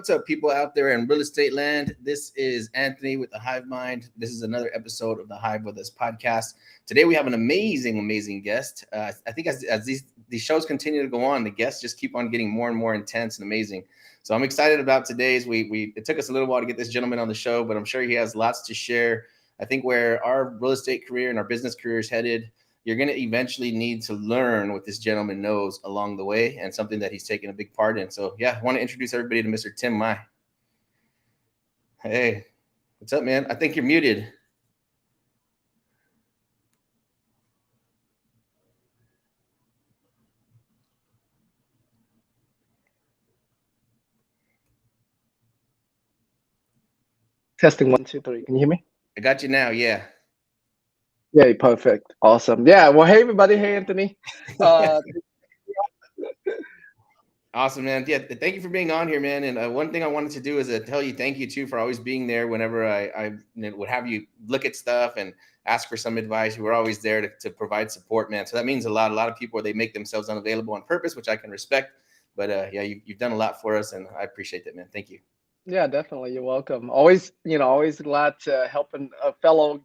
What's up, people out there in real estate land? This is Anthony with the Hive Mind. This is another episode of the Hive with Us podcast. Today we have an amazing guest. I think as these shows continue to go on, the guests just keep on getting more and more intense and amazing. So I'm excited about today's. It took us a little while to get this gentleman on the show, but I'm sure he has lots to share. I think where our real estate career and our business career is headed, you're going to eventually need to learn what this gentleman knows along the way, and something that he's taken a big part in. So yeah, I want to introduce everybody to Mr. Tim Mai. Hey, what's up, man? I think you're muted. Testing 1, 2, 3. Can you hear me? I got you now. Yeah. Yeah, perfect. Awesome. Yeah. Well, hey everybody. Hey Anthony. Awesome, man. Yeah, thank you for being on here, man. And one thing I wanted to do is tell you thank you too for always being there whenever I would have you look at stuff and ask for some advice. You were always there to provide support, man. So that means a lot. A lot of people, they make themselves unavailable on purpose, which I can respect. But yeah, you've done a lot for us, and I appreciate that, man. Thank you. Yeah, definitely. You're welcome. Always glad to help a fellow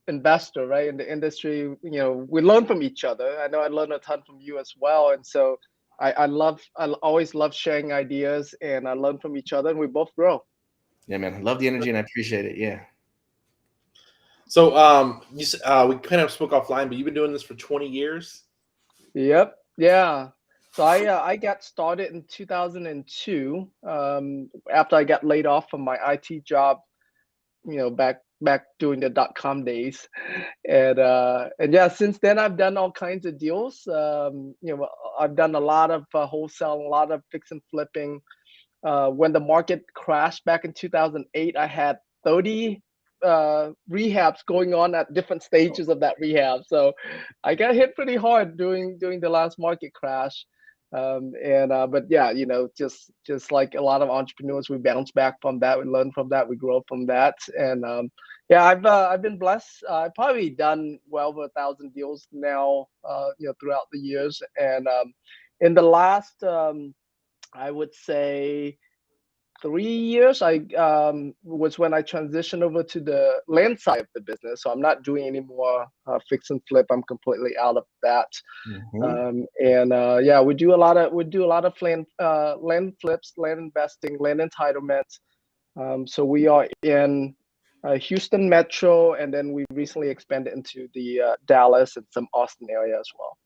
investor, right, in the industry. We learn from each other. I know I learned a ton from you as well, and so I always love sharing ideas, and I learn from each other, and we both grow. Yeah, man. I love the energy, and I appreciate it. Yeah. So we kind of spoke offline, but you've been doing this for 20 years? Yep. Yeah. So I got started in 2002 after I got laid off from my IT job, back during the .com days, and yeah, since then I've done all kinds of deals. I've done a lot of wholesale, a lot of fix and flipping. When the market crashed back in 2008, I had 30 rehabs going on at different stages of that rehab. So I got hit pretty hard during the last market crash. But yeah, just like a lot of entrepreneurs, we bounce back from that, we learn from that, we grow from that. And yeah, I've been blessed. I've probably done well over 1,000 deals now, throughout the years. And in the last, I would say 3 years, I was when I transitioned over to the land side of the business. So I'm not doing any more fix and flip. I'm completely out of that. Yeah, we do a lot of land flips, land investing, land entitlements. So we are in Houston Metro, and then we recently expanded into the Dallas and some Austin area as well.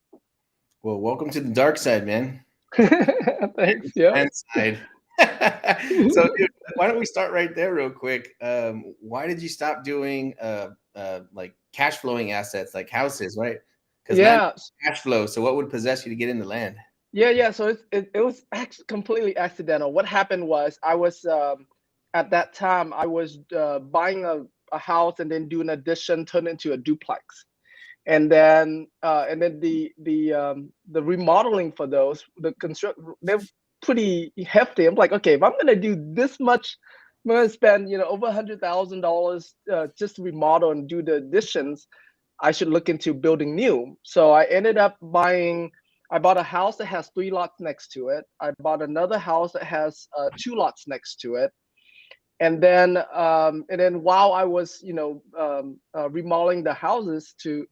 Well, welcome to the dark side, man. Thanks. Yeah. And side. So, dude, why don't we start right there real quick? Why did you stop doing like cash flowing assets like houses, right? Because land is cash flow. So what would possess you to get into land? Yeah. So it was actually completely accidental. What happened was I was at that time I was buying a house and then do an addition, turn it into a duplex. And then the remodeling for those, the construct, they're pretty hefty. I'm like, okay, if I'm gonna do this much, I'm gonna spend over $100,000 just to remodel and do the additions. I should look into building new. So I ended up I bought a house that has 3 lots next to it. I bought another house that has 2 lots next to it. And then while I was remodeling the houses to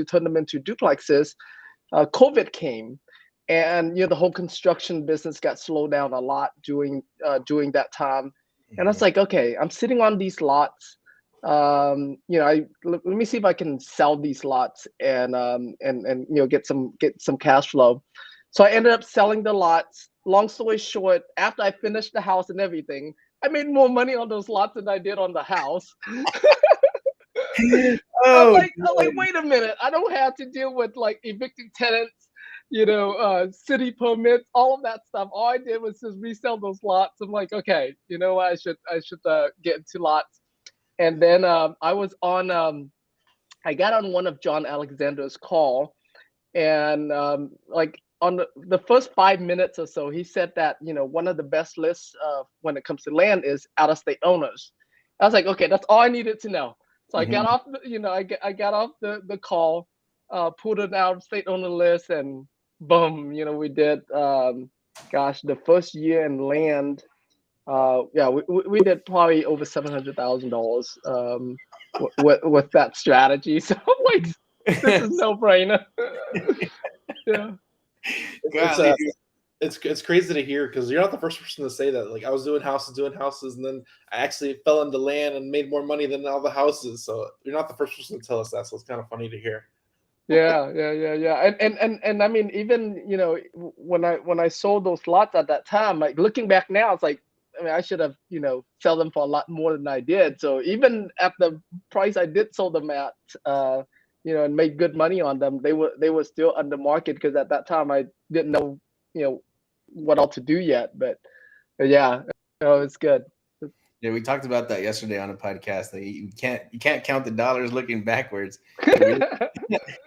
turn them into duplexes, COVID came, and the whole construction business got slowed down a lot during that time. And I was like, okay, I'm sitting on these lots. Let me see if I can sell these lots and get some cash flow. So I ended up selling the lots. Long story short, after I finished the house and everything, I made more money on those lots than I did on the house. I'm like, wait a minute. I don't have to deal with like evicting tenants, city permits, all of that stuff. All I did was just resell those lots. I'm like, okay, you know what? I should get into lots. And then I got on one of John Alexander's call, and like on the first 5 minutes or so, he said that one of the best lists when it comes to land is out-of-state owners. I was like, okay, that's all I needed to know. So I got off, I got off the call, pulled an out-of-state owner list, and boom, we did. The first year in land, Yeah, we did probably over $700,000 with that strategy. So I'm like, this is no brainer. Yeah. It's Golly, dude. it's crazy to hear because you're not the first person to say that. Like I was doing houses, and then I actually fell into land and made more money than all the houses. So you're not the first person to tell us that. So it's kind of funny to hear. Yeah. And I mean, even when I sold those lots at that time, like looking back now, it's like, I mean, I should have sell them for a lot more than I did. So even at the price I did sold them at, and made good money on them, they were still under market because at that time I didn't know you know what all to do yet. But yeah, it's good. Yeah, we talked about that yesterday on a podcast. That you can't count the dollars looking backwards. If we look,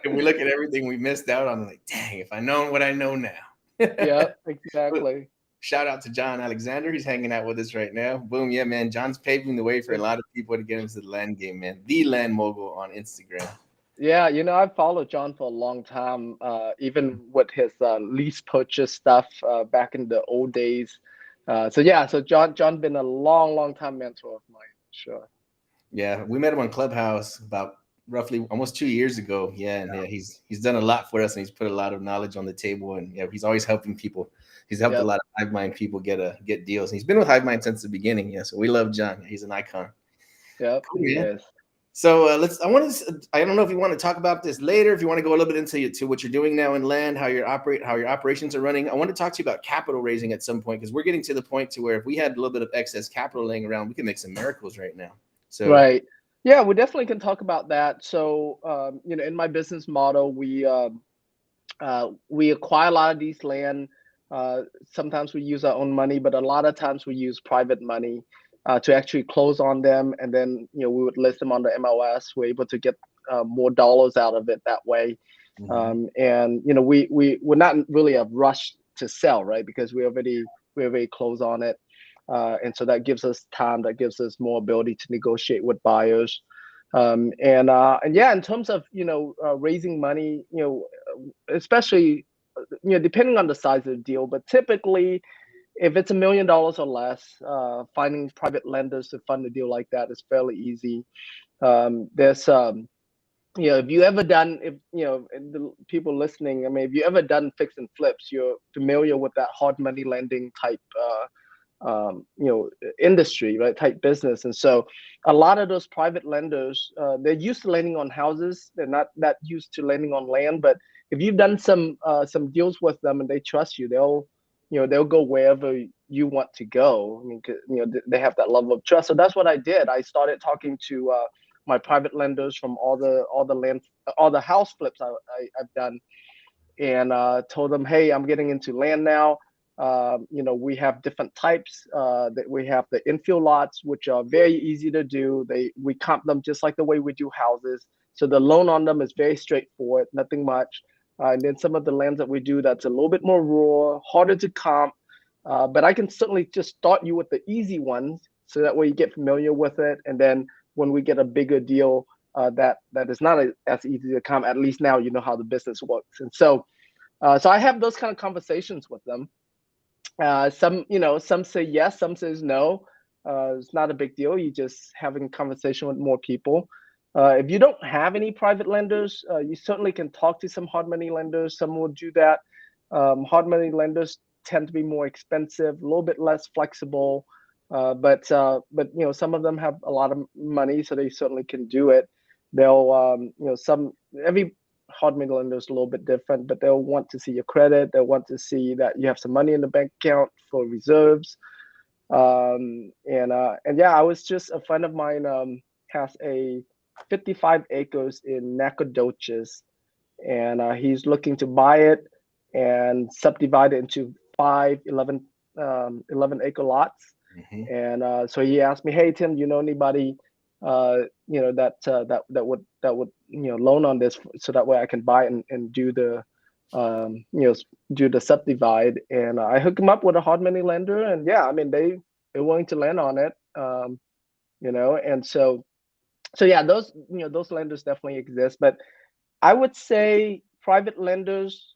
if we look at everything we missed out on, like, dang, if I known what I know now. Yeah, But exactly. shout out to John Alexander. He's hanging out with us right now. Boom, yeah, man. John's paving the way for a lot of people to get into the land game, man. The Land Mogul on Instagram. Yeah, I've followed John for a long time, even with his lease purchase stuff back in the old days. So yeah, so John been a long, long time mentor of mine, sure. Yeah, we met him on Clubhouse about roughly almost 2 years ago. Yeah, and yeah, he's done a lot for us, and he's put a lot of knowledge on the table, and yeah, he's always helping people. He's helped a Yep, lot of HiveMind people get deals. And he's been with HiveMind since the beginning. Yeah, so we love John. He's an icon. yep, Cool, he man. is. So let's. I don't know if you want to talk about this later. If you want to go a little bit to what you're doing now in land, how your operations are running. I want to talk to you about capital raising at some point because we're getting to the point to where if we had a little bit of excess capital laying around, we can make some miracles right now. So Right. Yeah, we definitely can talk about that. So, in my business model, we acquire a lot of these land. Sometimes we use our own money, but a lot of times we use private money to actually close on them, and then we would list them on the MLS. We're able to get more dollars out of it that way, mhm. and we're not really a rush to sell, right? Because we already close on it, and so that gives us time, that gives us more ability to negotiate with buyers. And yeah, in terms of raising money, especially depending on the size of the deal, but typically if it's $1 million or less, finding private lenders to fund a deal like that is fairly easy. There's if you ever done, if and the people listening, I mean, if you ever done fix and flips, you're familiar with that hard money lending type industry, right? Type business. And so a lot of those private lenders, they're used to lending on houses. They're not that used to lending on land. But if you've done some deals with them and they trust you, they'll go wherever you want to go. I mean, they have that level of trust. So that's what I did. I started talking to my private lenders from all the house flips I've done, and told them, hey, I'm getting into land now. We have different types. That we have the infill lots, which are very easy to do. We comp them just like the way we do houses. So the loan on them is very straightforward, nothing much. And then some of the lands that we do that's a little bit more rural, harder to comp. But I can certainly just start you with the easy ones, so that way you get familiar with it. And then when we get a bigger deal, that is not as easy to come. At least now you know how the business works, and so I have those kind of conversations with them. Some say yes, some says no. It's not a big deal. You just having conversation with more people. If you don't have any private lenders, you certainly can talk to some hard money lenders. Some will do that. Hard money lenders tend to be more expensive, a little bit less flexible. But some of them have a lot of money, so they certainly can do it. They'll some every hard money lender is a little bit different, but they'll want to see your credit. They'll want to see that you have some money in the bank account for reserves. And yeah, I was just a friend of mine has a 55 acres in Nacogdoches, and he's looking to buy it and subdivide it into 11 acre lots. Mhm. And so he asked me, "Hey Tim, you know anybody, that would loan on this, so that way I can buy it and do the um, you know do the subdivide?" And I hooked him up with a hard money lender, and yeah, I mean they're willing to lend on it. And so yeah, those lenders definitely exist, but I would say private lenders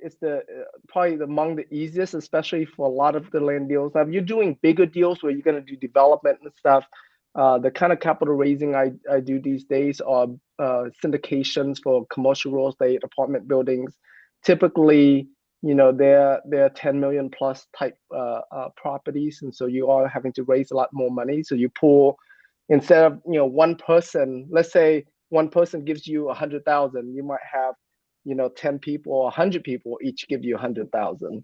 it's the probably among the easiest, especially for a lot of the land deals. Now, if you're doing bigger deals where you're going to do development and stuff, the kind of capital raising I do these days are syndications for commercial real estate, apartment buildings. Typically, they're 10 million plus type properties, and so you are having to raise a lot more money. So you pull, instead of one person, let's say one person gives you 100,000, you might have 10 people or 100 people each give you 100,000.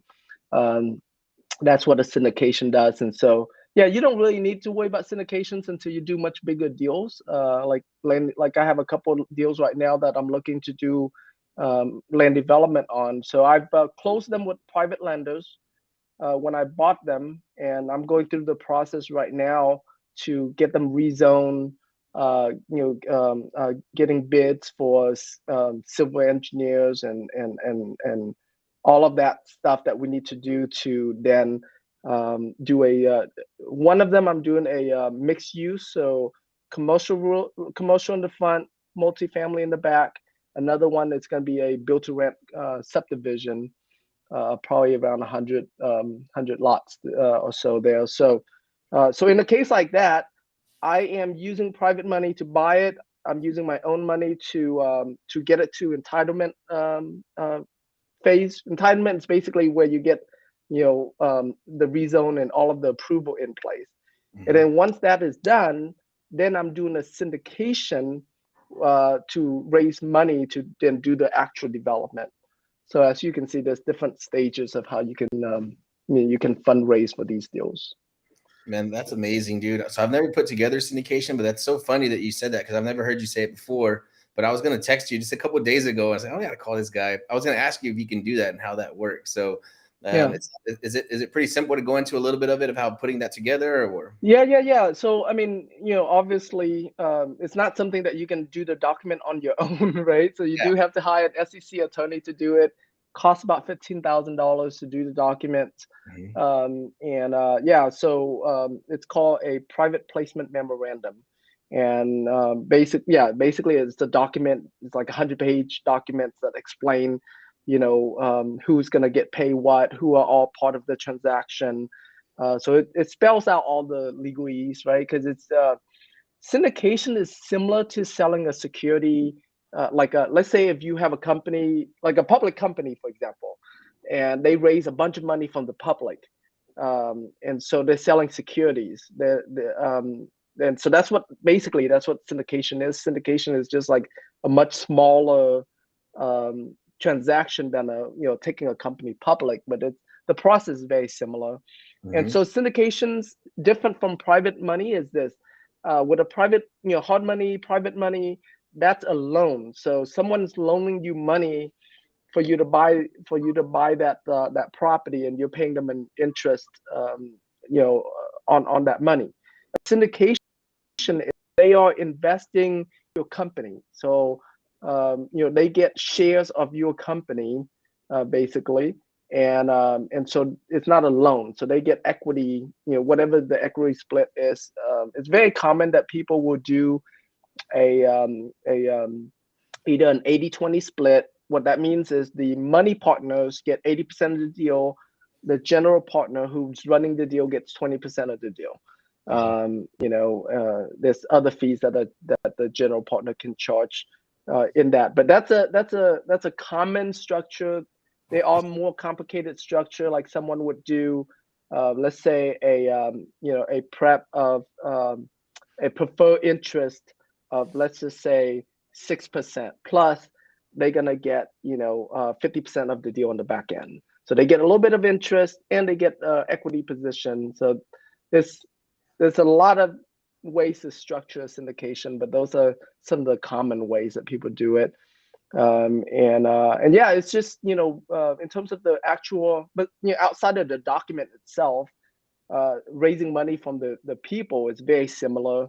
That's what a syndication does. And so, yeah, you don't really need to worry about syndications until you do much bigger deals. Like I have a couple of deals right now that I'm looking to do land development on. So I've closed them with private lenders when I bought them, and I'm going through the process right now to get them rezoned. Getting bids for civil engineers and all of that stuff that we need to do to then do one of them. I'm doing a mixed use, so commercial in the front, multifamily in the back. Another one that's going to be a build to rent subdivision, probably around 100 lots or so there. So in a case like that, I am using private money to buy it. I'm using my own money to get it to entitlement phase. Entitlement is basically where you get the rezone and all of the approval in place. Mm-hmm. And then once that is done, then I'm doing a syndication to raise money to then do the actual development. So as you can see, there's different stages of how you can fundraise for these deals. Man, that's amazing, dude. So I've never put together syndication, but that's so funny that you said that because I've never heard you say it before. But I was going to text you just a couple of days ago. I was like, oh, I got to call this guy. I was going to ask you if you can do that and how that works. So is it pretty simple to go into a little bit of it of how putting that together? Or Yeah. So I mean, obviously, it's not something that you can do the document on your own, right? So you do have to hire an SEC attorney to do it. Costs about $15,000 to do the document. Mm-hmm. So it's called a private placement memorandum. And basically it's a document. It's like 100-page documents that explain, who's going to get paid what, who are all part of the transaction. So it spells out all the legalese, right? Because it's syndication is similar to selling a security. Let's say if you have a company, like a public company, for example, and they raise a bunch of money from the public, and so they're selling securities. And so that's what syndication is. Syndication is just like a much smaller transaction than taking a company public, but the process is very similar. Mm-hmm. And so syndications, different from private money, is this. With a private, hard money, private money, that's a loan. So someone's loaning you money for you to buy that property, and you're paying them an interest, on that money. Syndication is they are investing in your company. So they get shares of your company, basically. And so it's not a loan. So they get equity, whatever the equity split is. It's very common that people will do either an 80-20 split. What that means is the money partners get 80% of the deal. The general partner who's running the deal gets 20% of the deal. There's other fees that the general partner can charge in that. But that's a common structure. There are more complicated structure, like someone would do, let's say a prep of a preferred interest of, let's just say 6%, plus they're gonna get 50% of the deal on the back end. So they get a little bit of interest and they get equity position. So there's a lot of ways to structure a syndication, but those are some of the common ways that people do it. It's just in terms of the actual, but outside of the document itself, raising money from the people is very similar.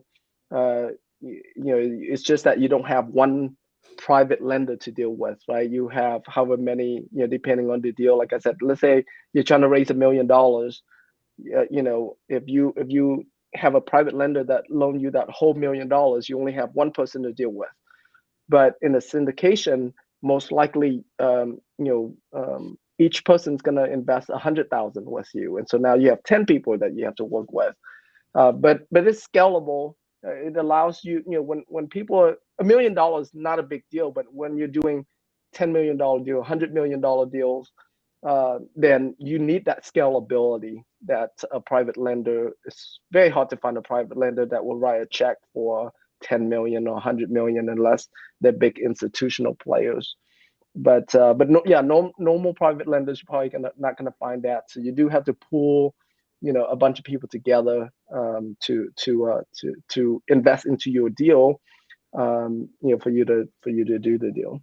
It's just that you don't have one private lender to deal with, right? You have however many, depending on the deal. Like I said, let's say you're trying to raise $1 million. If you have a private lender that loan you that whole $1 million, you only have one person to deal with. But in a syndication, most likely, each person's going to invest 100,000 with you, and so now you have 10 people that you have to work with. But it's scalable. It allows you, when people are $1 million, not a big deal, but when you're doing $10 million deal, $100 million deals, then you need that scalability that a private lender. It's very hard to find a private lender that will write a check for 10 million or 100 million unless they're big institutional players. But no, yeah, no, normal private lenders are probably not gonna find that. So you do have to pull, a bunch of people together to invest into your deal, for you to do the deal.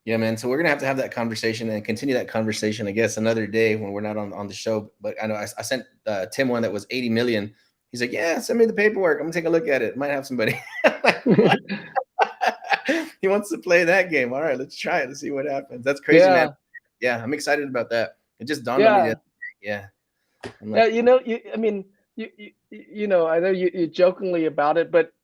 Yeah, man. So we're gonna have to have that conversation and continue that conversation, I guess, another day when we're not on the show. But I know I sent Tim one that was 80 million. He's like, yeah, send me the paperwork. I'm gonna take a look at it. Might have somebody. He wants to play that game. All right, let's try it. Let's see what happens. That's crazy, man. Yeah, I'm excited about that. It just dawned on me. Yeah. Like, I mean, I know you're jokingly about it, but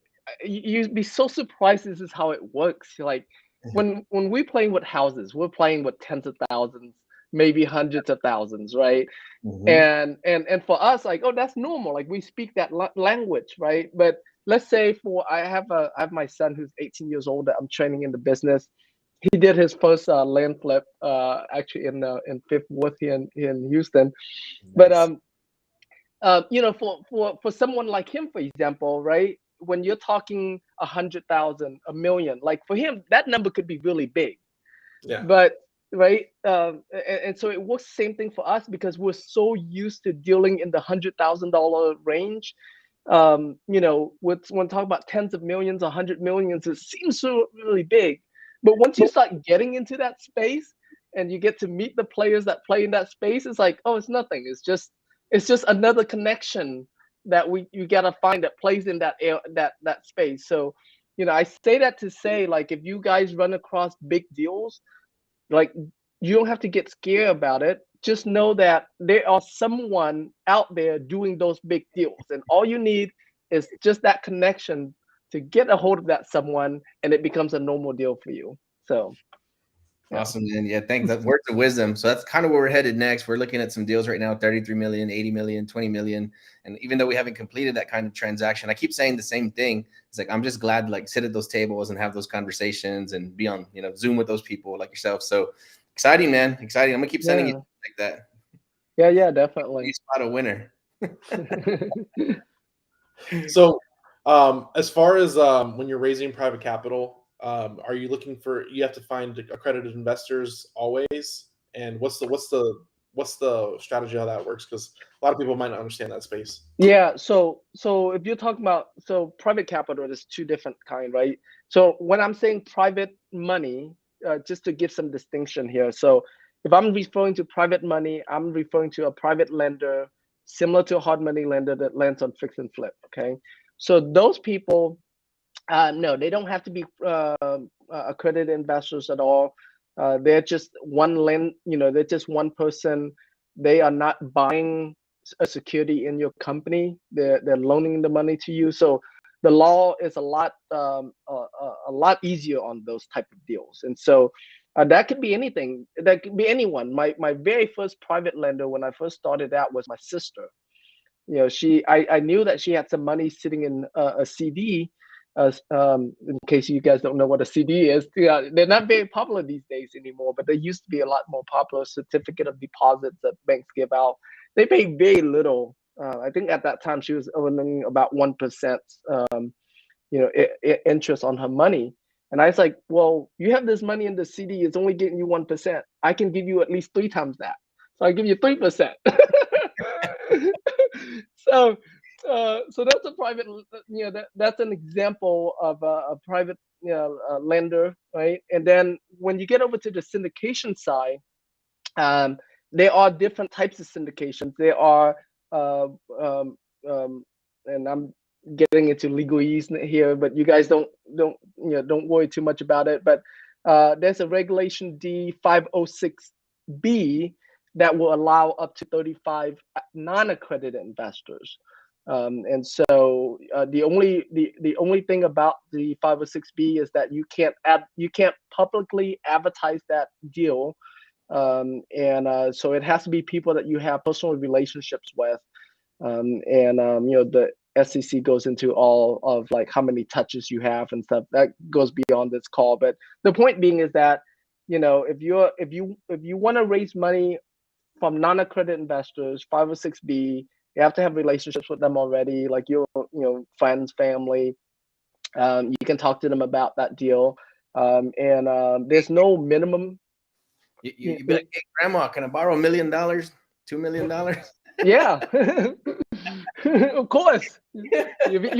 you'd be so surprised this is how it works. Like when we're playing with houses, we're playing with tens of thousands, maybe hundreds of thousands, right? Mm-hmm. And for us, like, oh, that's normal. Like we speak that language, right? But let's say I have my son who's 18 years old that I'm training in the business. He did his first land flip actually in Fifth Ward here in Houston. Nice. But for someone like him, for example, right? When you're talking 100,000, a million, like for him, that number could be really big. Yeah. But right, and so it works same thing for us because we're so used to dealing in the $100,000 range. When talking about tens of millions, 100 millions, it seems so really big. But once you start getting into that space and you get to meet the players that play in that space, it's like, oh, it's nothing. It's just another connection that you gotta find that plays in that space. So, I say that to say, like, if you guys run across big deals, like, you don't have to get scared about it. Just know that there are someone out there doing those big deals, and all you need is just that connection to get a hold of that someone, and it becomes a normal deal for you. So yeah. Awesome, man. Yeah, thanks. That's words of wisdom. So that's kind of where we're headed next. We're looking at some deals right now, 33 million, 80 million, 20 million. And even though we haven't completed that kind of transaction, I keep saying the same thing. It's like, I'm just glad to like sit at those tables and have those conversations and be on, Zoom with those people like yourself. So exciting, man. Exciting. I'm gonna keep sending you like that. Yeah, definitely. You spot a winner. So as far as when you're raising private capital, are you looking for, you have to find accredited investors always? And what's the strategy how that works? Because a lot of people might not understand that space. Yeah, so if you're talking about, private capital, there's two different kind, right? So when I'm saying private money, just to give some distinction here. So if I'm referring to private money, I'm referring to a private lender similar to a hard money lender that lends on fix and flip. Okay, so those people, no, they don't have to be accredited investors at all. They're just they're just one person. They are not buying a security in your company. They're loaning the money to you. So the law is a lot easier on those type of deals. And so that could be anything. That could be anyone. My very first private lender when I first started out was my sister. I knew that she had some money sitting in a CD. In case you guys don't know what a CD is, they're not very popular these days anymore, but they used to be a lot more popular. Certificate of deposits that banks give out. They pay very little. I think at that time she was earning about 1%, interest on her money. And I was like, well, you have this money in the CD, it's only getting you 1%. I can give you at least 3 times that. So I give you 3%. So that's a private, that's an example of a private, lender, right? And then when you get over to the syndication side, there are different types of syndications. There are, and I'm getting into legalese here, but you guys don't worry too much about it. But there's a Regulation D 506B that will allow up to 35 non-accredited investors. And so the only thing about the 506B is that you can't publicly advertise that deal, and so it has to be people that you have personal relationships with, the SEC goes into all of like how many touches you have and stuff that goes beyond this call. But the point being is that if you want to raise money from non-accredited investors, 506B, you have to have relationships with them already, like your friends, family. You can talk to them about that deal, and there's no minimum. You be like, hey, grandma, can I borrow $1 million, $2 million? Yeah, of course. You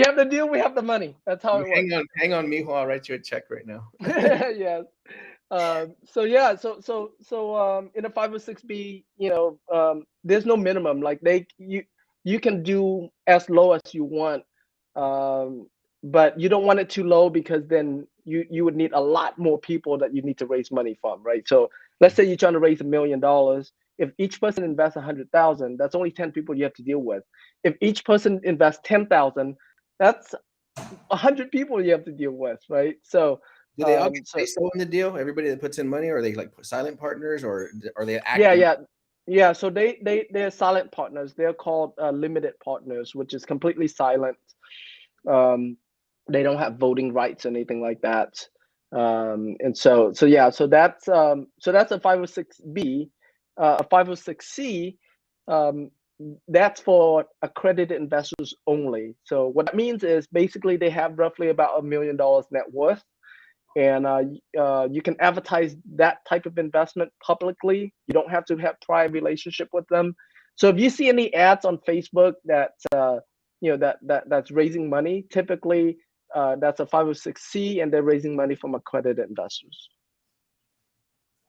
have the deal, we have the money. That's how it works. Hang on, mijo. I'll write you a check right now. Yes. So yeah, so in a 506B, there's no minimum. Like you can do as low as you want, but you don't want it too low because then you would need a lot more people that you need to raise money from, right? So let's say you're trying to raise $1 million. If each person invests 100,000, that's only 10 people you have to deal with. If each person invests 10,000, that's 100 people you have to deal with, right? So do they all get so in the deal? Everybody that puts in money, or are they like silent partners, or are they active? Yeah. So they're silent partners. They're called limited partners, which is completely silent. They don't have voting rights or anything like that. And so that's a 506B. A 506C, that's for accredited investors only. So what that means is basically they have roughly about $1 million net worth, and you can advertise that type of investment publicly. You don't have to have prior relationship with them. So if you see any ads on Facebook that's raising money, typically that's a 506C, and they're raising money from accredited investors.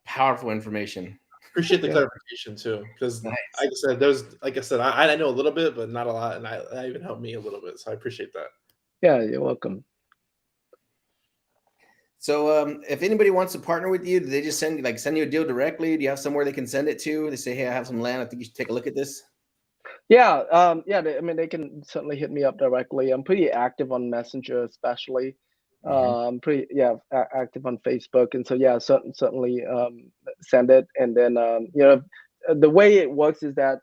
Powerful information. Appreciate the clarification too, because nice. Like I said, I know a little bit, but not a lot, and that even helped me a little bit. So I appreciate that. Yeah, you're welcome. So if anybody wants to partner with you, do they just send you a deal directly? Do you have somewhere they can send it to? They say, hey, I have some land. I think you should take a look at this. Yeah, they can certainly hit me up directly. I'm pretty active on Messenger, especially. I'm pretty active on Facebook, and so certainly send it. And then the way it works is that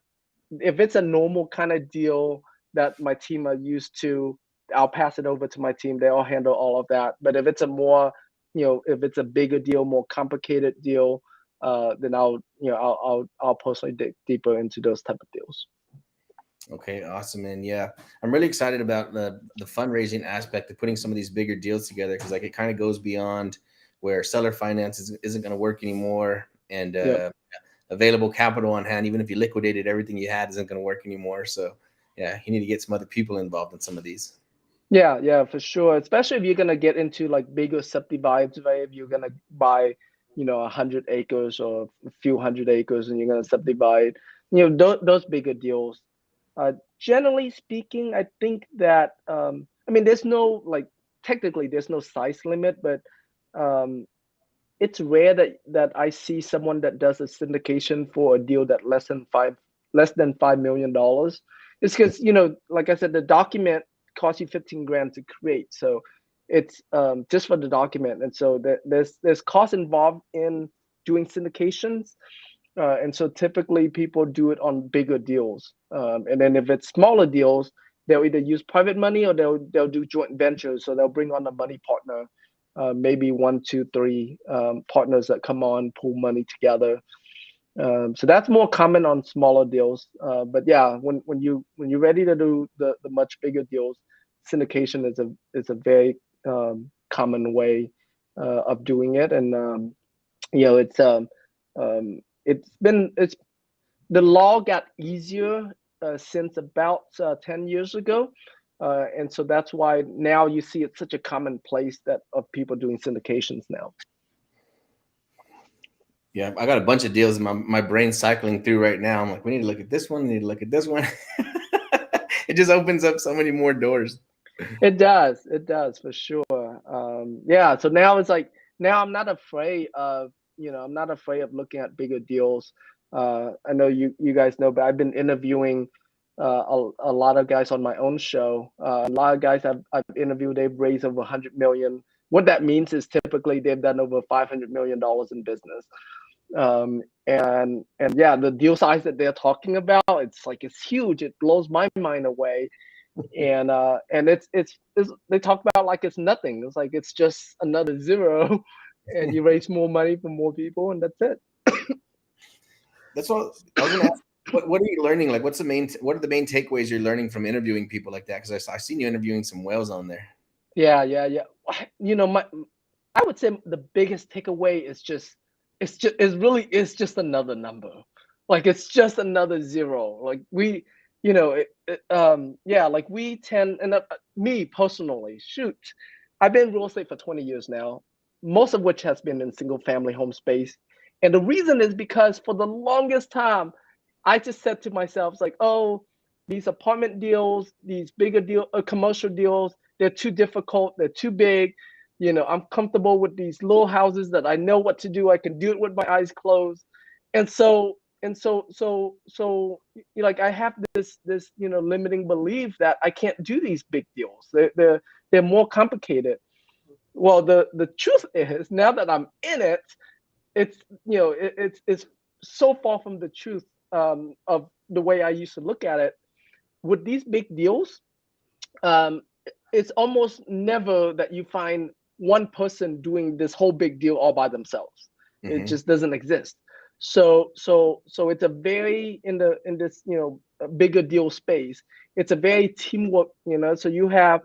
if it's a normal kind of deal that my team are used to, I'll pass it over to my team. They'll handle all of that. But if it's a more if it's a bigger deal, more complicated deal, then I'll personally dig deeper into those type of deals. Okay, awesome, man. Yeah, I'm really excited about the fundraising aspect of putting some of these bigger deals together, because like it kind of goes beyond where seller finance isn't going to work anymore, and available capital on hand, even if you liquidated everything you had, isn't going to work anymore. So yeah, you need to get some other people involved in some of these. Yeah, for sure. Especially if you're gonna get into like bigger subdivides, right? If you're gonna buy 100 acres or a few hundred acres and you're gonna subdivide, those bigger deals. Generally speaking, I think that there's no technically there's no size limit, but it's rare that I see someone that does a syndication for a deal that less than $5 million. It's because like I said, the document costs you 15 grand to create, so it's just for the document, and so there's cost involved in doing syndications. And so typically people do it on bigger deals. And then if it's smaller deals, they'll either use private money or they'll do joint ventures. So they'll bring on a money partner, maybe 1, 2, 3 partners that come on, pool money together. So that's more common on smaller deals. But yeah, when you're ready to do the much bigger deals, syndication is a very common way of doing it. And it's the law got easier since about 10 years ago, and so that's why now you see it's such a common place of people doing syndications now. Yeah, I got a bunch of deals in my brain cycling through right now. I'm like, we need to look at this one. We need to look at this one. It just opens up so many more doors. It does for sure. So now it's like, now I'm not afraid of looking at bigger deals. I know you guys know, but I've been interviewing a lot of guys on my own show. A lot of guys I've interviewed, they've raised over 100 million. What that means is typically they've done over $500 million in business. And yeah, the deal size that they're talking about, it's huge. It blows my mind away. And it's they talk about like it's nothing. It's like it's just another zero, and you raise more money for more people, and that's it. That's all I was gonna ask. What are you learning? Like, what are the main takeaways you're learning from interviewing people like that? Because I've seen you interviewing some whales on there. Yeah. You know, I would say the biggest takeaway is it's just another number. Like it's just another zero. Like we, like we tend, and me personally, shoot, I've been in real estate for 20 years now, most of which has been in single family home space. And the reason is because for the longest time, I just said to myself, it's like, oh, these apartment deals, these bigger commercial deals, they're too difficult, they're too big. I'm comfortable with these little houses that I know what to do. I can do it with my eyes closed. And so like I have this limiting belief that I can't do these big deals. They're more complicated. Well, the truth is, now that I'm in it, it's so far from the truth of the way I used to look at it. With these big deals, it's almost never that you find one person doing this whole big deal all by themselves. It just doesn't exist. So it's a very in this bigger deal space. It's a very teamwork. So you have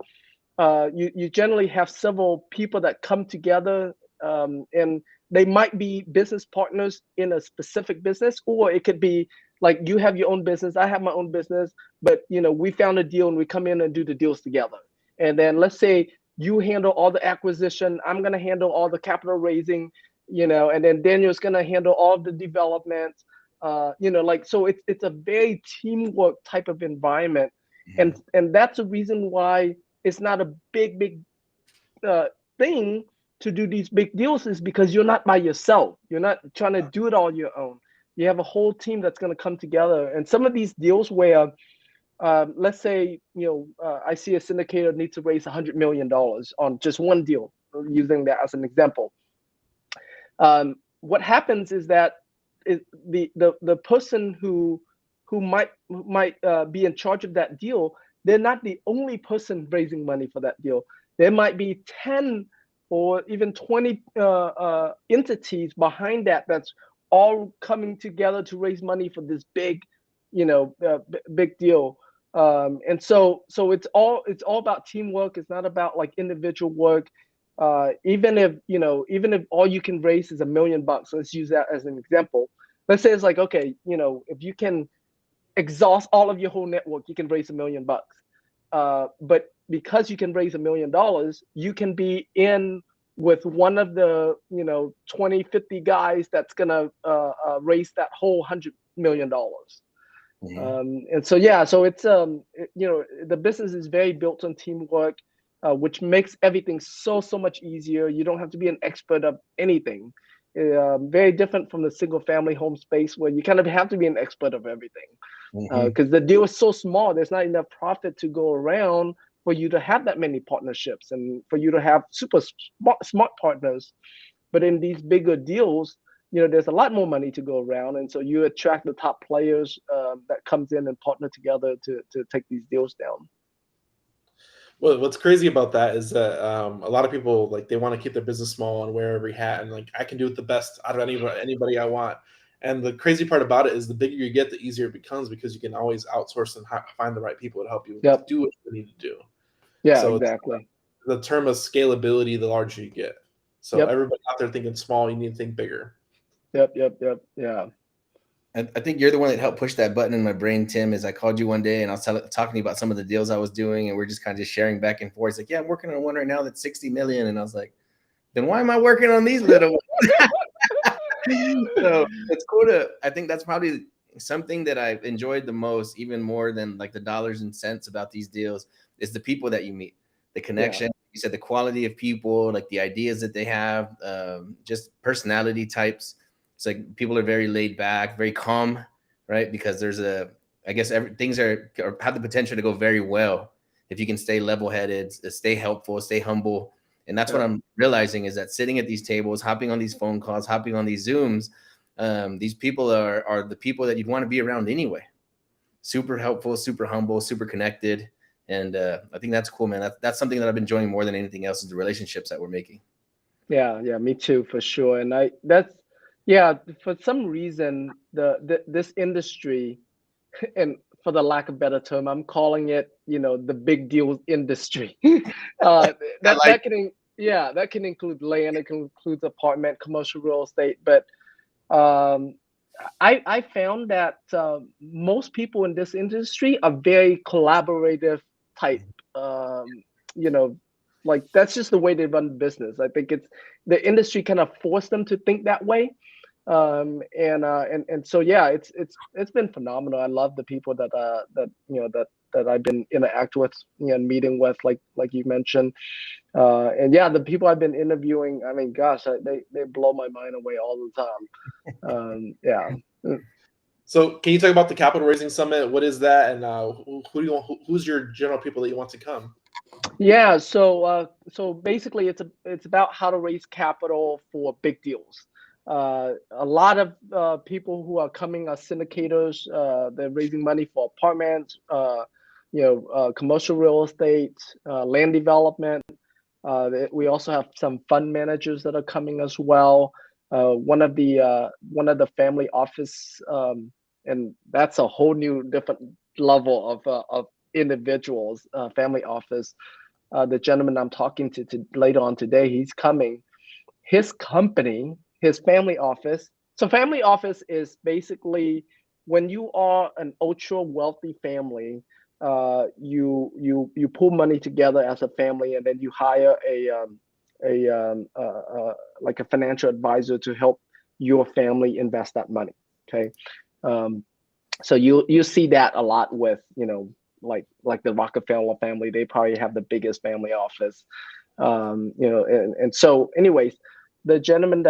you generally have several people that come together, and they might be business partners in a specific business, or it could be like you have your own business, I have my own business, but we found a deal and we come in and do the deals together. And then let's say you handle all the acquisition, I'm going to handle all the capital raising, and then Daniel's going to handle all of the development. So it's a very teamwork type of environment. And that's the reason why it's not a big thing to do these big deals, is because you're not by yourself. You're not trying to do it all on your own. You have a whole team that's going to come together. And some of these deals where, let's say, I see a syndicator needs to raise $100 million on just one deal, using that as an example. What happens is that the person who might be in charge of that deal, they're not the only person raising money for that deal. There might be 10 or even 20 entities behind that's all coming together to raise money for this big, big deal. And so it's all about teamwork. It's not about like individual work. Even if all you can raise is $1 million, let's use that as an example. Let's say it's like, okay, if you can exhaust all of your whole network, you can raise $1 million. But because you can raise $1 million, you can be in with one of the 20, 50 guys that's gonna raise that whole $100 million. And so so it's the business is very built on teamwork, which makes everything so much easier. You don't have to be an expert of anything. Very different from the single family home space, where you kind of have to be an expert of everything, because the deal is so small. There's not enough profit to go around for you to have that many partnerships and for you to have super smart partners. But in these bigger deals, there's a lot more money to go around, and so you attract the top players that comes in and partner together to take these deals down. Well, what's crazy about that is that a lot of people, like, they want to keep their business small and wear every hat, and like, I can do it the best out of anybody I want. And the crazy part about it is the bigger you get, the easier it becomes, because you can always outsource and find the right people to help you do what you need to do. Yeah, so exactly. The term of scalability, the larger you get. So everybody out there thinking small, you need to think bigger. Yep. Yeah. I think you're the one that helped push that button in my brain, Tim. Is I called you one day and I was talking to you about some of the deals I was doing, and we're just kind of sharing back and forth. It's like, yeah, I'm working on one right now that's 60 million, and I was like, then why am I working on these little ones? So it's cool I think that's probably something that I've enjoyed the most, even more than like the dollars and cents about these deals, is the people that you meet, the connection. You said the quality of people, like the ideas that they have, just personality types. It's like people are very laid back, very calm, right? Because there's a I guess things have the potential to go very well if you can stay level-headed, stay helpful, stay humble. And that's what I'm realizing, is that sitting at these tables, hopping on these phone calls, hopping on these Zooms, these people are the people that you'd want to be around anyway. Super helpful, super humble, super connected. And I think that's cool, man. That's something that I've been enjoying more than anything else, is the relationships that we're making. Yeah, me too, for sure. And for some reason, this industry, and for the lack of better term, I'm calling it, the big deals industry. I like That can include land, it can include apartment, commercial real estate. But um, I found that most people in this industry are very collaborative type. Um, you know, like that's just the way they run business. I think it's the industry kind of forced them to think that way. And so yeah, it's been phenomenal. I love the people that I've been interacting with, and meeting with, like you mentioned. And yeah, the people I've been interviewing, I mean, gosh, they blow my mind away all the time. Yeah. So, can you talk about the capital raising summit? What is that, and who's your general people that you want to come? Yeah, so basically, it's about how to raise capital for big deals. A lot of people who are coming are syndicators. They're raising money for apartments, commercial real estate, land development. We also have some fund managers that are coming as well. One of the family office, and that's a whole new different level of individuals. Family office. The gentleman I'm talking to later on today, he's coming. His company, his family office. So family office is basically when you are an ultra wealthy family, you pull money together as a family, and then you hire like a financial advisor to help your family invest that money. Okay, so you see that a lot with like the Rockefeller family. They probably have the biggest family office. And so anyways, one gentleman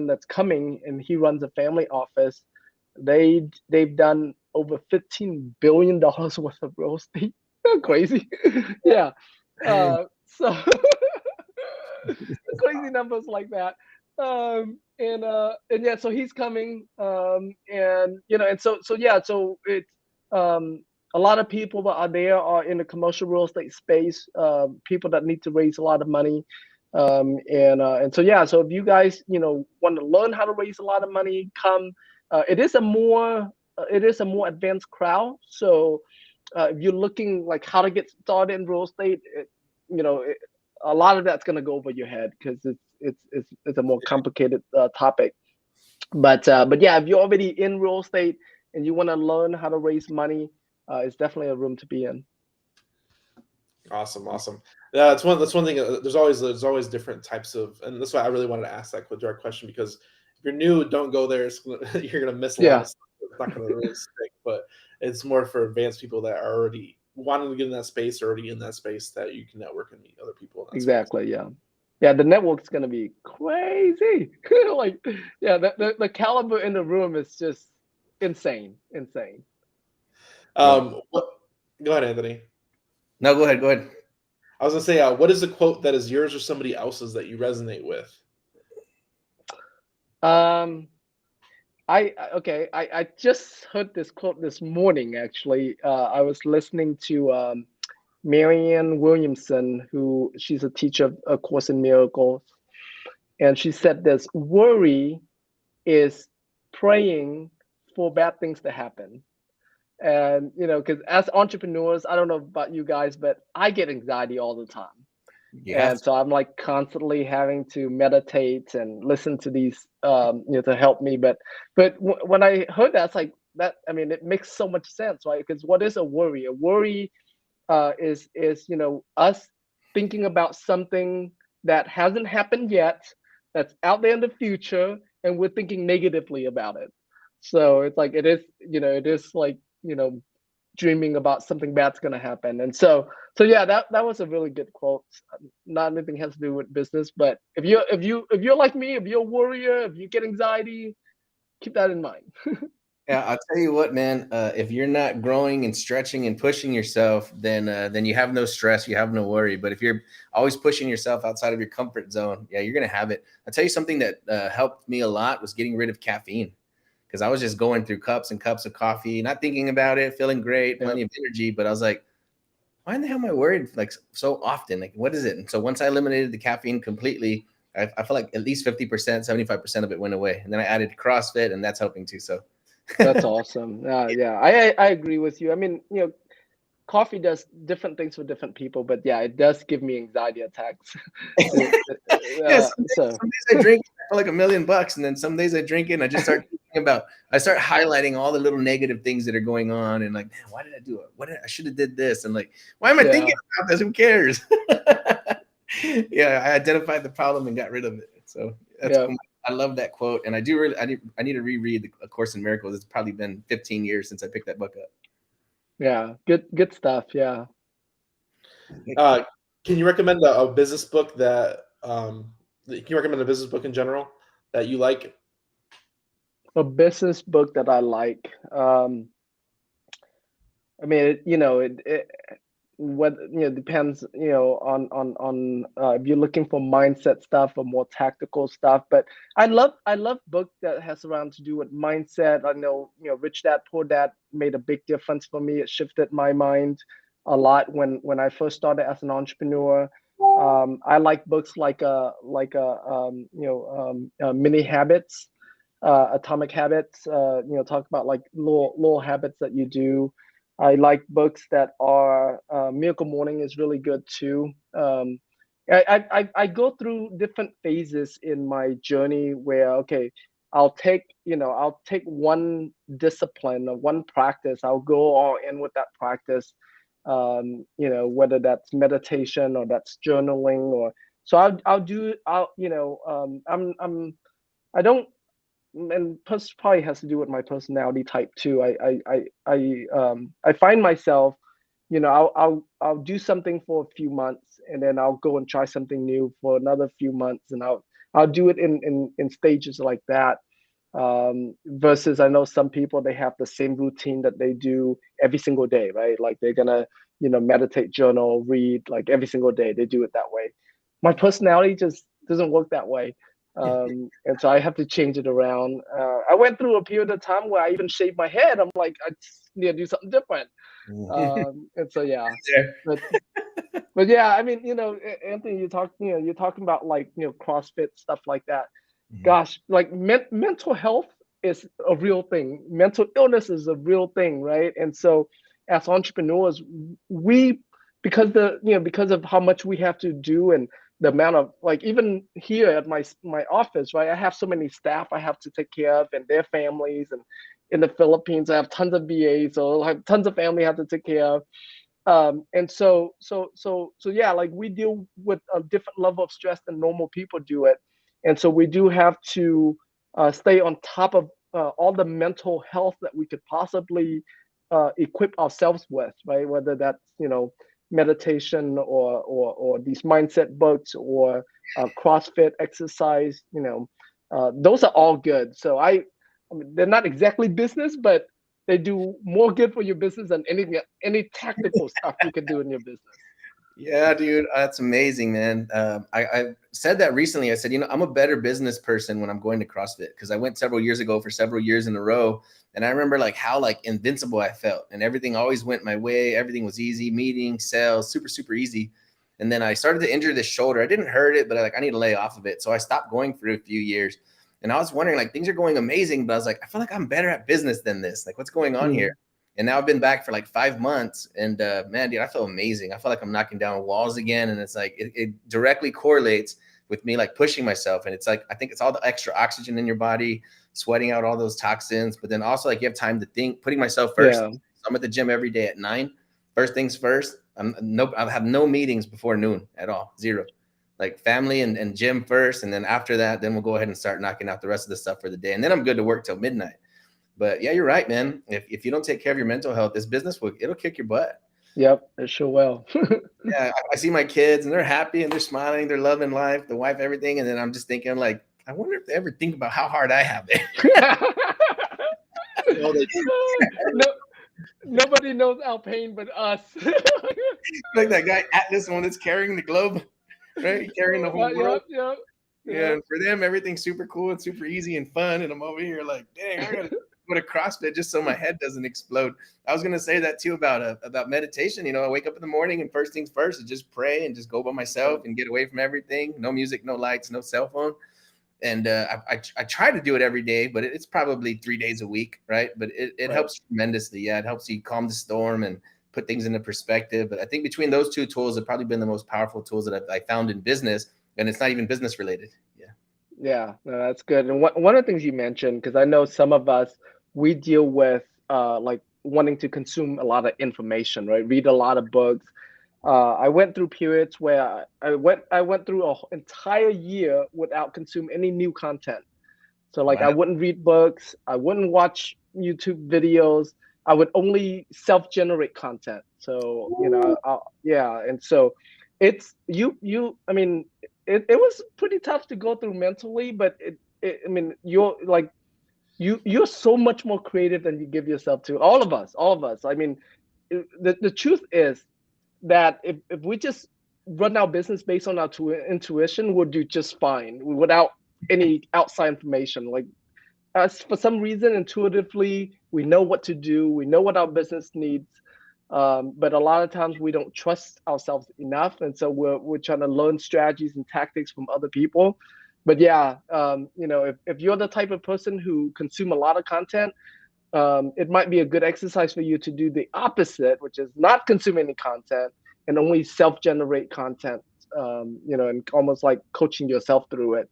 that's coming, and he runs a family office. They've done over $15 billion worth of real estate. Crazy. Yeah. So crazy numbers like that. And yeah, so he's coming. So it's a lot of people that are there are in the commercial real estate space, people that need to raise a lot of money. And so yeah, so if you guys want to learn how to raise a lot of money, come. It is a more advanced crowd. So if you're looking like how to get started in real estate, a lot of that's going to go over your head, because it's a more complicated topic. But yeah, if you're already in real estate and you want to learn how to raise money, it's definitely a room to be in. Awesome. Yeah, that's one thing. There's always different types of, and that's why I really wanted to ask that direct question, because if you're new, don't go there. You're gonna miss a lot of stuff. It's not gonna really stick, but it's more for advanced people that are already wanting to get in that space, or already in that space, that you can network and meet other people in that Exactly. space. Yeah. The network's gonna be crazy. Like, yeah, the caliber in the room is just insane. Go ahead, Anthony. No, go ahead. I was gonna say, what is a quote that is yours or somebody else's that you resonate with? I just heard this quote this morning. Actually, I was listening to Marianne Williamson, who she's a teacher of A Course in Miracles, and she said this: worry is praying for bad things to happen. And because as entrepreneurs, I don't know about you guys, but I get anxiety all the time. And so I'm like constantly having to meditate and listen to these to help me. But when I heard that, it's like that, I mean, it makes so much sense, right? Because what is a worry? A worry is us thinking about something that hasn't happened yet, that's out there in the future, and we're thinking negatively about it. So it's like it is like dreaming about something bad's going to happen. And so yeah, that was a really good quote. Not anything has to do with business, but if you're like me, if you're a worrier, if you get anxiety, keep that in mind. Yeah, I'll tell you what, man. If you're not growing and stretching and pushing yourself, then you have no stress, you have no worry. But if you're always pushing yourself outside of your comfort zone, yeah, you're gonna have it. I'll tell you something that helped me a lot was getting rid of caffeine because I was just going through cups and cups of coffee, not thinking about it, feeling great, Yep. plenty of energy. But I was like, why in the hell am I worried like so often? Like, what is it? And so once I eliminated the caffeine completely, I feel like at least 50%, 75% of it went away. And then I added CrossFit, and that's helping too. So. That's awesome. Yeah, I agree with you. I mean, coffee does different things for different people, but yeah, it does give me anxiety attacks. Yeah, So some days I drink for like $1,000,000, and then some days I drink it and I just start thinking about, I start highlighting all the little negative things that are going on, and like, man, why did I do it? I should have did this, and like, why am I thinking about this? Who cares? Yeah, I identified the problem and got rid of it. So that's cool. I love that quote, and I need to reread A Course in Miracles. It's probably been 15 years since I picked that book up. Yeah, good stuff. Yeah. Can you recommend a business book that can you recommend a business book in general that you like? A business book that I like. I mean, depends, on if you're looking for mindset stuff or more tactical stuff. But I love books that has around to do with mindset. I know, Rich Dad Poor Dad made a big difference for me. It shifted my mind a lot when I first started as an entrepreneur. I like books like Mini Habits, Atomic Habits. Talk about like little habits that you do. I like books that are Miracle Morning is really good too. I go through different phases in my journey where, okay, I'll take one discipline or one practice. I'll go all in with that practice. Whether that's meditation or that's journaling, or so I'll do I'll you know I don't, and probably has to do with my personality type too. I find myself, I'll do something for a few months, and then I'll go and try something new for another few months, and I'll do it in stages like that. Versus, I know some people, they have the same routine that they do every single day, right? Like they're gonna, meditate, journal, read, like every single day. They do it that way. My personality just doesn't work that way. And so I have to change it around. I went through a period of time where I even shaved my head. I'm like, I just need to do something different. And so yeah, but yeah, I mean, Anthony, you're talking about like, CrossFit, stuff like that. Gosh, like mental health is a real thing. Mental illness is a real thing, right? And so as entrepreneurs, we, because of how much we have to do, and the amount of, like, even here at my office, right? I have so many staff I have to take care of and their families, and in the Philippines I have tons of VAs, so I have tons of family I have to take care of. And so yeah, like we deal with a different level of stress than normal people do it. And so we do have to stay on top of all the mental health that we could possibly equip ourselves with, right? Whether that's, meditation, or these mindset books, or CrossFit exercise, those are all good. So I mean, they're not exactly business, but they do more good for your business than any tactical stuff you could do in your business. Yeah, dude, that's amazing, man. I said that recently. I said, I'm a better business person when I'm going to CrossFit, because I went several years ago for several years in a row, and I remember like how like invincible I felt, and everything always went my way. Everything was easy, meetings, sales, super super easy. And then I started to injure this shoulder. I didn't hurt it, but I need to lay off of it. So I stopped going for a few years, and I was wondering, like, things are going amazing, but I was like, I feel like I'm better at business than this. Like, what's going on here? And now I've been back for like 5 months, and man, dude, I feel amazing. I feel like I'm knocking down walls again, and it's like it directly correlates with me like pushing myself. And it's like, I think it's all the extra oxygen in your body, sweating out all those toxins, but then also like you have time to think, putting myself first. Yeah. I'm at the gym every day at 9. First things first. I have no meetings before noon at all, 0. Like family and gym first, and then after that, then we'll go ahead and start knocking out the rest of the stuff for the day, and then I'm good to work till midnight. But yeah, you're right, man. If you don't take care of your mental health, this business it'll kick your butt. Yep, it sure will. Yeah, I see my kids, and they're happy and they're smiling, they're loving life, the wife, everything, and then I'm just thinking like, I wonder if they ever think about how hard I have it. Oh, they- No, nobody knows our pain but us. Like that guy Atlas, the one that's carrying the globe, right? Carrying the whole world. Yep. Yeah, and for them, everything's super cool and super easy and fun. And I'm over here like, dang, I gotta go to CrossFit just so my head doesn't explode. I was gonna say that too about meditation. You know, I wake up in the morning and first things first is just pray and just go by myself and get away from everything. No music, no lights, no cell phone. And I try to do it every day, but it's probably 3 days a week, right? But it Right. helps tremendously. Yeah, it helps you calm the storm and put things into perspective. But I think between those two tools have probably been the most powerful tools that I found in business, and it's not even business related. Yeah. Yeah, no, that's good. And one of the things you mentioned, because I know some of us, we deal with like wanting to consume a lot of information, right? Read a lot of books. I went through periods where I went through an entire year without consuming any new content. So like I Wow. wouldn't read books, I wouldn't watch YouTube videos. I would only self-generate content. So yeah, and so it's you. I mean, it was pretty tough to go through mentally, but I mean, you're like you're so much more creative than you give yourself to. All of us. I mean, the truth is that if we just run our business based on our intuition, we'll do just fine without any outside information. Like us, for some reason, intuitively, we know what to do. We know what our business needs. But a lot of times we don't trust ourselves enough. And so we're trying to learn strategies and tactics from other people. But yeah, you know, if you're the type of person who consume a lot of content, it might be a good exercise for you to do the opposite, which is not consume any content and only self-generate content, you know, and almost like coaching yourself through it.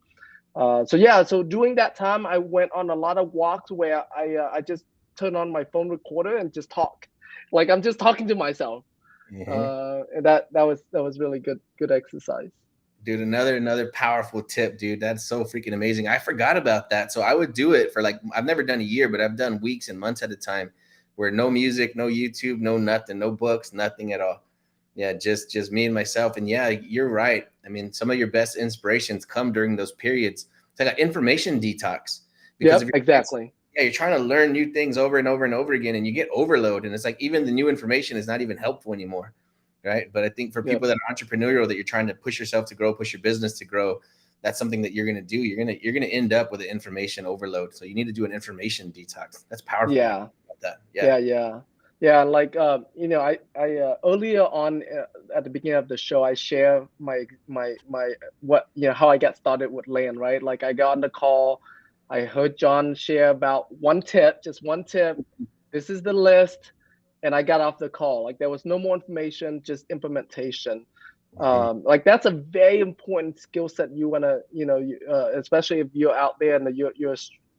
So yeah, so during that time, I went on a lot of walks where I just turn on my phone recorder and just talk, like I'm just talking to myself. And that was really good exercise. Dude, another powerful tip, dude. That's so freaking amazing. I forgot about that. So I would do it for like, I've never done a year, but I've done weeks and months at a time where no music, no YouTube, no nothing, no books, nothing at all. Yeah, just me and myself. And yeah, you're right. I mean, some of your best inspirations come during those periods. It's like an information detox. Because Yep, exactly. you're trying to learn new things over and over and over again, and you get overload. And it's like even the new information is not even helpful anymore. Right. But I think for Yep. people that are entrepreneurial, that you're trying to push yourself to grow, push your business to grow, that's something that you're gonna do. You're gonna end up with an information overload. So you need to do an information detox. That's powerful. Yeah. About that. Yeah. Yeah. Like you know, I earlier on at the beginning of the show, I share my what, you know, how I got started with land, right? Like I got on the call, I heard John share about one tip, just one tip. This is the list, and I got off the call. Like there was no more information, just implementation. Like that's a very important skill set you want to, you know, especially if you're out there and you're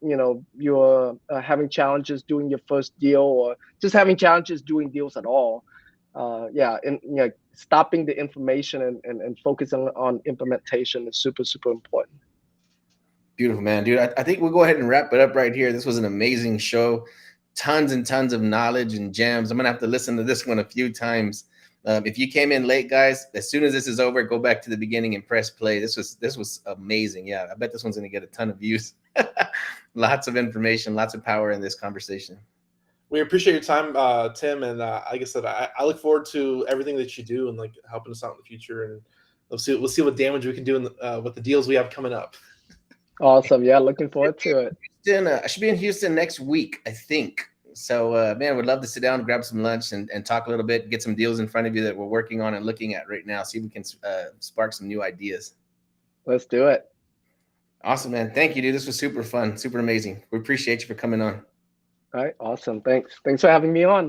you know, you're having challenges doing your first deal or just having challenges doing deals at all. Yeah, and you know, stopping the information and focusing on implementation is super important. Beautiful, man, dude. I think we'll go ahead and wrap it up right here. This was an amazing show. Tons and tons of knowledge and gems. I'm gonna have to listen to this one a few times. If you came in late, guys, as soon as this is over, go back to the beginning and press play. This was amazing. Yeah, I bet this one's gonna get a ton of views. Lots of information, lots of power in this conversation. We appreciate your time, Tim, and like I said, I look forward to everything that you do and like helping us out in the future. And we'll see what damage we can do with the deals we have coming up. Awesome. Yeah, looking forward to it. I should be in Houston next week, I think. So, man, would love to sit down, grab some lunch, and talk a little bit, get some deals in front of you that we're working on and looking at right now. See if we can spark some new ideas. Let's do it. Awesome, man. Thank you, dude. This was super fun, super amazing. We appreciate you for coming on. All right. Awesome. Thanks for having me on.